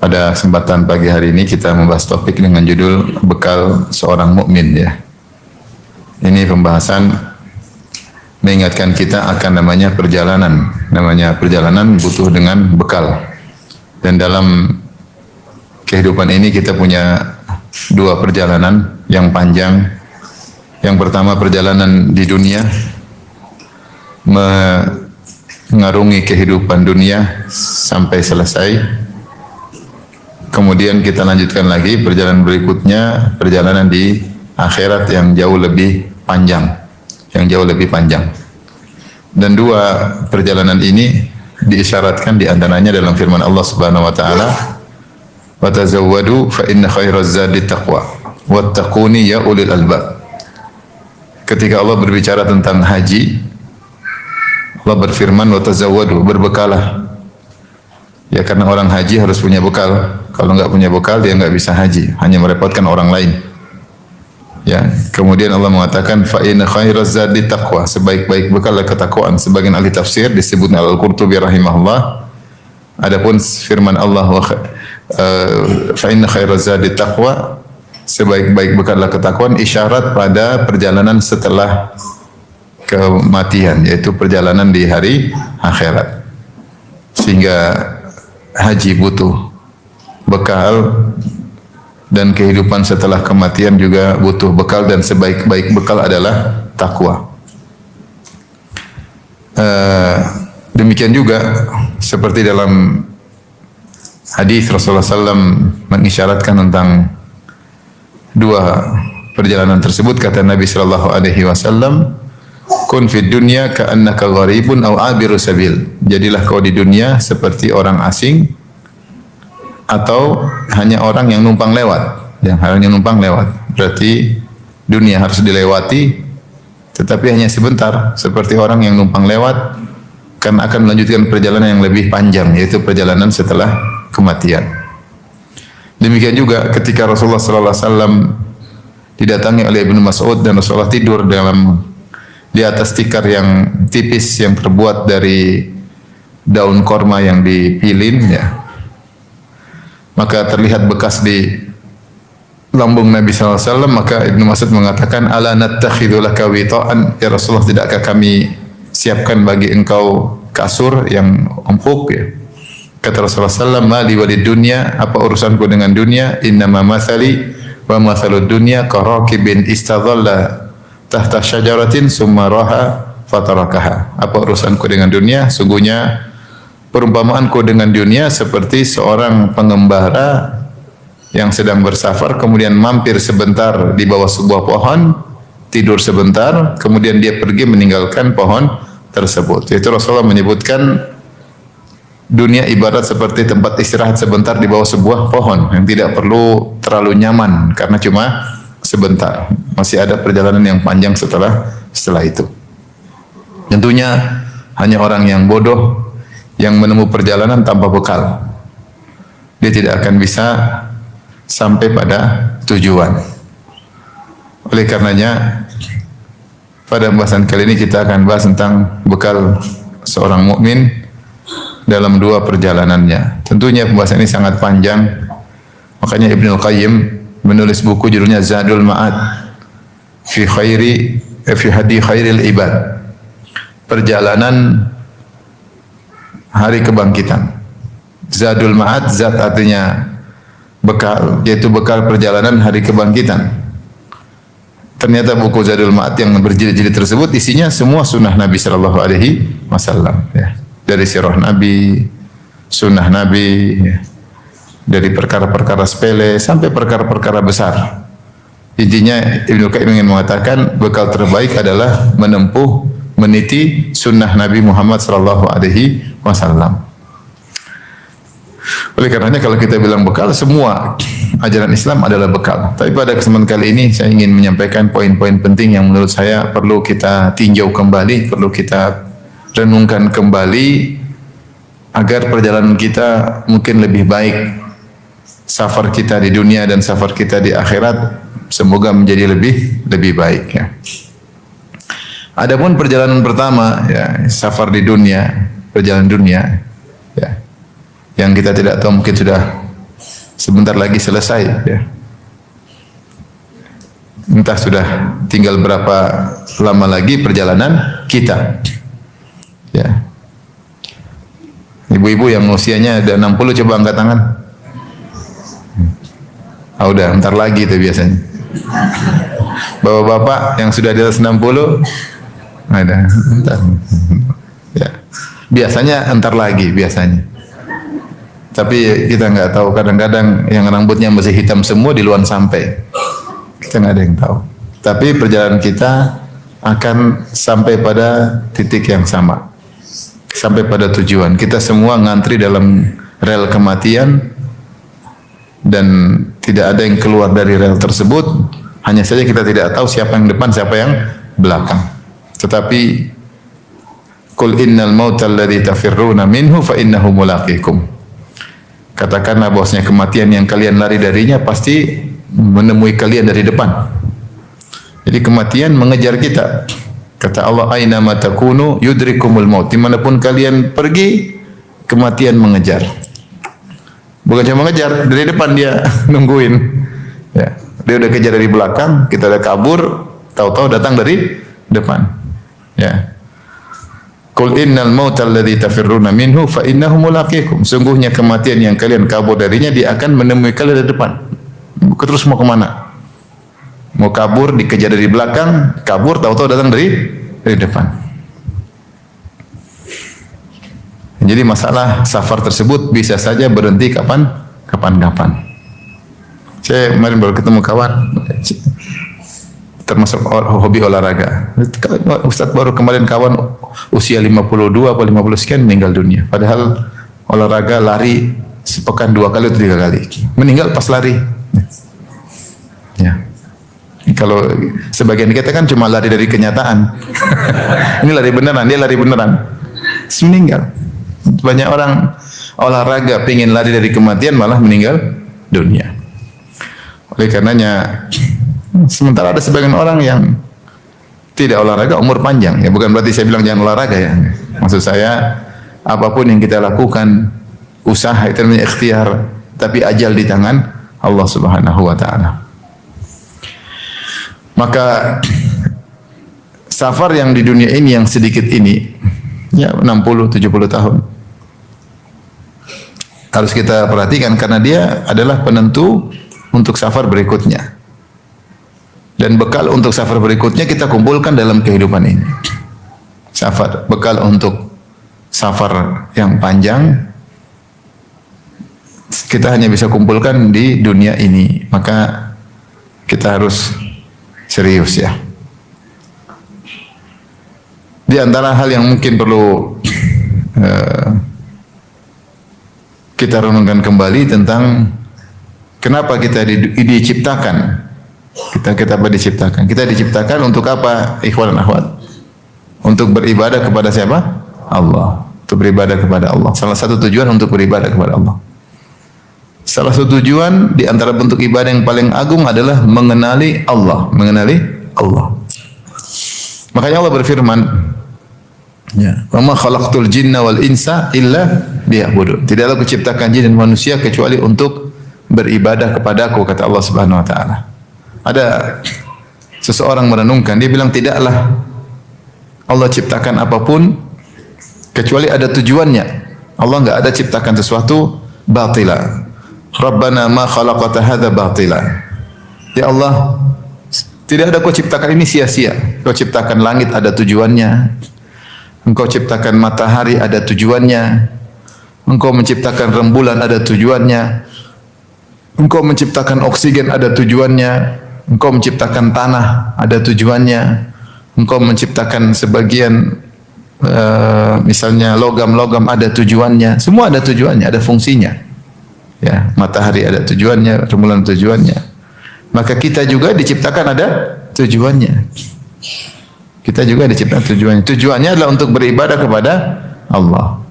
Pada kesempatan pagi hari ini kita membahas topik dengan judul bekal seorang mukmin ya. Ini pembahasan mengingatkan kita akan namanya perjalanan. Namanya perjalanan butuh dengan bekal. Dan dalam kehidupan ini kita punya dua perjalanan yang panjang. Yang pertama perjalanan di dunia, mengarungi kehidupan dunia sampai selesai. Kemudian kita lanjutkan lagi perjalanan berikutnya, perjalanan di akhirat yang jauh lebih panjang, Dan dua perjalanan ini diisyaratkan di antaranya dalam firman Allah Subhanahu wa taala, "Wa tazawwadu fa inna khairaz zadi taqwa, wattaquni ya ulil albab." Ketika Allah berbicara tentang haji, Allah berfirman, "Wa tazawwadu," berbekalah. Ya, karena orang haji harus punya bekal. Kalau enggak punya bekal dia enggak bisa haji, hanya merepotkan orang lain. Ya, kemudian Allah mengatakan fa inna khairaz zadi taqwa, sebaik-baik bekal adalah ketakwaan. Sebagian ahli tafsir disebut Al-Qurtubi rahimahullah. Adapun firman Allah fa inna khairaz zadi taqwa, sebaik-baik bekal adalah ketakwaan, isyarat pada perjalanan setelah kematian, yaitu perjalanan di hari akhirat. Sehingga haji butuh bekal dan kehidupan setelah kematian juga butuh bekal, dan sebaik-baik bekal adalah takwa. Demikian juga seperti dalam hadis Rasulullah SAW mengisyaratkan tentang dua perjalanan tersebut. Kata Nabi SAW, "Kun fid dunya ka'annaka gharibun aw abiru sabil." Jadilah kau di dunia seperti orang asing atau hanya orang yang numpang lewat. Berarti dunia harus dilewati, tetapi hanya sebentar, seperti orang yang numpang lewat, karena akan melanjutkan perjalanan yang lebih panjang, yaitu perjalanan setelah kematian. Demikian juga ketika Rasulullah SAW didatangi oleh Ibnu Mas'ud dan Rasulullah tidur di atas tikar yang tipis yang terbuat dari daun korma yang dipilin, ya. Maka terlihat bekas di lambung Nabi SAW. Maka Ibnu Mas'ud mengatakan, "Ala nattakhidhu laka wita'an?" Ya Rasulullah, tidakkah kami siapkan bagi engkau kasur yang empuk, ya? Kata Rasulullah SAW, "Mali walid dunya," apa urusanku dengan dunia? "Innama mathali wa mathalud dunya karakibin istadhalla tahta syajaratin summa raha fatarakaha." Apa urusanku dengan dunia? Sungguhnya perumpamaanku dengan dunia seperti seorang pengembara yang sedang bersafar, kemudian mampir sebentar di bawah sebuah pohon, tidur sebentar, kemudian dia pergi meninggalkan pohon tersebut. Yaitu Rasulullah menyebutkan dunia ibarat seperti tempat istirahat sebentar di bawah sebuah pohon yang tidak perlu terlalu nyaman karena cuma sebentar. Masih ada perjalanan yang panjang setelah itu. Tentunya hanya orang yang bodoh yang menempuh perjalanan tanpa bekal, dia tidak akan bisa sampai pada tujuan. Oleh karenanya, pada pembahasan kali ini kita akan bahas tentang bekal seorang mukmin dalam dua perjalanannya. Tentunya pembahasan ini sangat panjang. Makanya Ibnu Qayyim menulis buku judulnya Zadul Ma'ad fi hadi khairil ibad. Perjalanan hari kebangkitan. Zadul Ma'ad, zat artinya bekal, yaitu bekal perjalanan hari kebangkitan. Ternyata buku Zadul Ma'ad yang berjilid-jilid tersebut isinya semua sunnah Nabi sallallahu alaihi wasallam, ya. Dari sirah Nabi, sunnah Nabi, ya. Dari perkara-perkara sepele sampai perkara-perkara besar. Intinya Ibnu Qayyim ingin mengatakan bekal terbaik adalah meniti sunnah Nabi Muhammad sallallahu alaihi wasallam. Oleh karenanya kalau kita bilang bekal, semua ajaran Islam adalah bekal. Tapi pada kesempatan kali ini saya ingin menyampaikan poin-poin penting yang menurut saya perlu kita tinjau kembali, perlu kita renungkan kembali agar perjalanan kita mungkin lebih baik. Safar kita di dunia dan safar kita di akhirat semoga menjadi lebih baik, ya. Adapun perjalanan pertama, ya, safar di dunia, perjalanan dunia, ya, yang kita tidak tahu mungkin sudah sebentar lagi selesai, ya. Entah sudah tinggal berapa lama lagi perjalanan kita. Ya. Ibu-ibu yang usianya ada 60 coba angkat tangan. Ah, udah, entar lagi itu biasanya. Bapak-bapak yang sudah di atas 60 ada, entar. Ya. Biasanya entar lagi biasanya. Tapi kita nggak tahu, kadang-kadang yang rambutnya masih hitam semua di luar sampai. Kita nggak ada yang tahu. Tapi perjalanan kita akan sampai pada titik yang sama. Sampai pada tujuan. Kita semua ngantri dalam rel kematian dan tidak ada yang keluar dari rel tersebut. Hanya saja kita tidak tahu siapa yang depan, siapa yang belakang. Tetapi Qul innal mauta alladhi tafirruna minhu fa innahu mulaqikum. Katakanlah bahwasanya kematian yang kalian lari darinya pasti menemui kalian dari depan. Jadi kematian mengejar kita. Kata Allah, aina ma takunu yudrikumul maut. Dimanapun kalian pergi, kematian mengejar. Bukan cuma mengejar, dari depan dia nungguin. Ya, dia udah kejar dari belakang, kita udah kabur, tahu-tahu datang dari depan. Ya. Qul innal mauta alladhi tafirruna minhu fa innahu mulaqikum. Sungguhnya kematian yang kalian kabur darinya dia akan menemui kalian dari depan. Terus mau kemana? Mau kabur dikejar dari belakang, kabur tahu-tahu datang dari depan. Jadi masalah safar tersebut bisa saja berhenti kapan-kapan. Saya kemarin baru ketemu kawan termasuk hobi olahraga. Ustaz baru kemarin kawan usia 52 atau 50 sekian meninggal dunia. Padahal olahraga lari sepekan 2 kali atau 3 kali. Meninggal pas lari. Ya. Kalau sebagian kita kan cuma lari dari kenyataan. Ini lari beneran, dia lari beneran. Terus meninggal. Banyak orang olahraga pengen lari dari kematian malah meninggal dunia. Oleh karenanya sementara ada sebagian orang yang tidak olahraga umur panjang. Ya bukan berarti saya bilang jangan olahraga ya. Maksud saya apapun yang kita lakukan usaha itu namanya ikhtiar, tapi ajal di tangan Allah Subhanahu wa taala. Maka safar yang di dunia ini yang sedikit ini ya 60 70 tahun harus kita perhatikan karena dia adalah penentu untuk safar berikutnya. Dan bekal untuk safar berikutnya kita kumpulkan dalam kehidupan ini. Safar, bekal untuk safar yang panjang kita hanya bisa kumpulkan di dunia ini. Maka kita harus serius ya. Di antara hal yang mungkin perlu kita renungkan kembali tentang kenapa kita diciptakan. Kita apa diciptakan? Kita diciptakan untuk apa, ikhwan dan akhwat? Untuk beribadah kepada siapa? Allah. Untuk beribadah kepada Allah. Salah satu tujuan untuk beribadah kepada Allah. Salah satu tujuan di antara bentuk ibadah yang paling agung adalah mengenali Allah. Mengenali Allah. Makanya Allah berfirman, ya, "Wa ma khalaqtul jinna wal insa illa liya'budun." Tidaklah aku ciptakan jin dan manusia kecuali untuk beribadah kepadaku, kata Allah Subhanahu wa taala. Ada seseorang merenungkan, dia bilang tidaklah Allah ciptakan apapun kecuali ada tujuannya. Allah enggak ada ciptakan sesuatu batila. Rabbana ma khalaqta hadza batila. Ya Allah, tidak ada kau ciptakan ini sia-sia. Kau ciptakan langit ada tujuannya. Engkau ciptakan matahari ada tujuannya. Engkau menciptakan rembulan ada tujuannya. Engkau menciptakan oksigen ada tujuannya. Engkau menciptakan tanah ada tujuannya. Engkau menciptakan sebagian misalnya logam-logam ada tujuannya. Semua ada tujuannya, ada fungsinya. Ya, matahari ada tujuannya, rembulan tujuannya. Maka kita juga diciptakan ada tujuannya. Kita juga diciptakan tujuannya. Tujuannya adalah untuk beribadah kepada Allah.